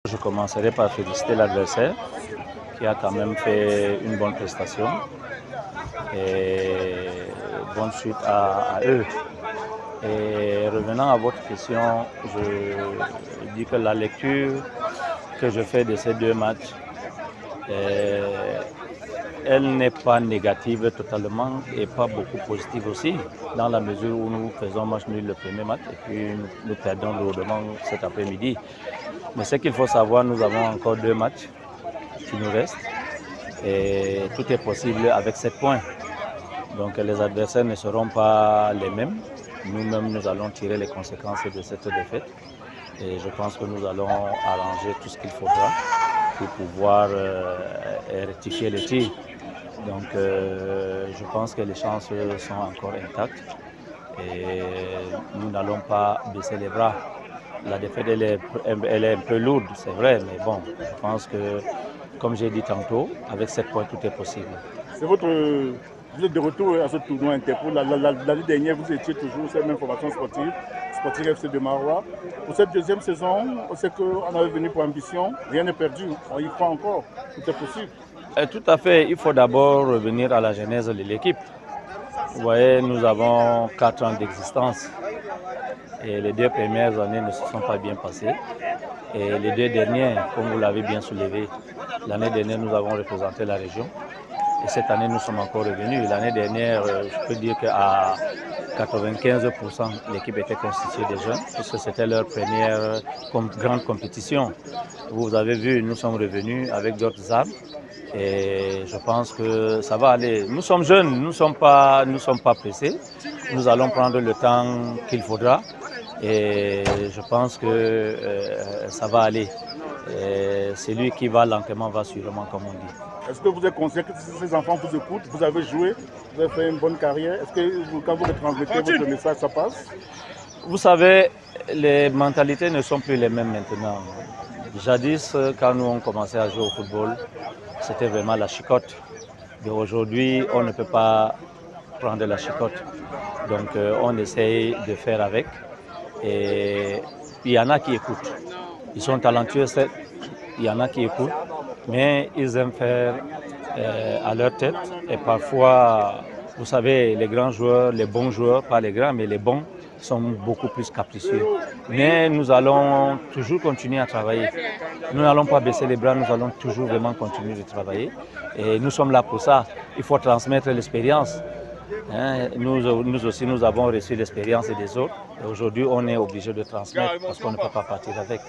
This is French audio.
Je commencerai par féliciter l'adversaire qui a quand même fait une bonne prestation et bonne suite à eux. Et revenant à votre question, je dis que la lecture que je fais de ces deux matchs, elle n'est pas négative totalement et pas beaucoup positive aussi, dans la mesure où nous faisons match nul le premier match et puis nous perdons lourdement cet après-midi. Mais ce qu'il faut savoir, nous avons encore deux matchs qui nous restent et tout est possible avec 7 points. Donc les adversaires ne seront pas les mêmes. Nous-mêmes, nous allons tirer les conséquences de cette défaite et je pense que nous allons arranger tout ce qu'il faudra pour pouvoir rectifier le tir. Donc je pense que les chances sont encore intactes et nous n'allons pas baisser les bras. La défaite, elle est un peu lourde, c'est vrai, mais bon, je pense que, comme j'ai dit tantôt, avec 7 points, tout est possible. Vous êtes de retour à ce tournoi Interpol. L'année dernière, vous étiez toujours cette même formation sportive FC de Marois. Pour cette deuxième saison, on sait qu'on avait venu pour ambition. Rien n'est perdu, on y croit encore, tout est possible. Tout à fait, il faut d'abord revenir à la genèse de l'équipe. Vous voyez, nous avons 4 ans d'existence et les 2 premières années ne se sont pas bien passées. Et les 2 dernières, comme vous l'avez bien soulevé, l'année dernière, nous avons représenté la région. Et cette année, nous sommes encore revenus. L'année dernière, je peux dire qu'à 95%, l'équipe était constituée de jeunes, puisque c'était leur première grande compétition. Vous avez vu, nous sommes revenus avec d'autres armes. Et je pense que ça va aller. Nous sommes jeunes, nous ne sommes pas pressés. Nous allons prendre le temps qu'il faudra. Et je pense que ça va aller. Celui qui va lentement va sûrement, comme on dit. Est-ce que vous êtes conscient que ces enfants vous écoutent? Vous avez joué, vous avez fait une bonne carrière. Est-ce que quand vous retransmettez votre message, ça passe? Vous savez, les mentalités ne sont plus les mêmes maintenant. Jadis, quand nous on commençait à jouer au football, c'était vraiment la chicotte. Mais aujourd'hui, on ne peut pas prendre la chicotte. Donc on essaye de faire avec. Et il y en a qui écoutent. Ils sont talentueux, il y en a qui écoutent, mais ils aiment faire à leur tête. Et parfois, vous savez, les grands joueurs, les bons joueurs, pas les grands, mais les bons, sont beaucoup plus capricieux. Mais nous allons toujours continuer à travailler. Nous n'allons pas baisser les bras, nous allons toujours vraiment continuer de travailler. Et nous sommes là pour ça. Il faut transmettre l'expérience. Nous aussi, nous avons reçu l'expérience des autres. Aujourd'hui, on est obligé de transmettre parce qu'on ne peut pas partir avec.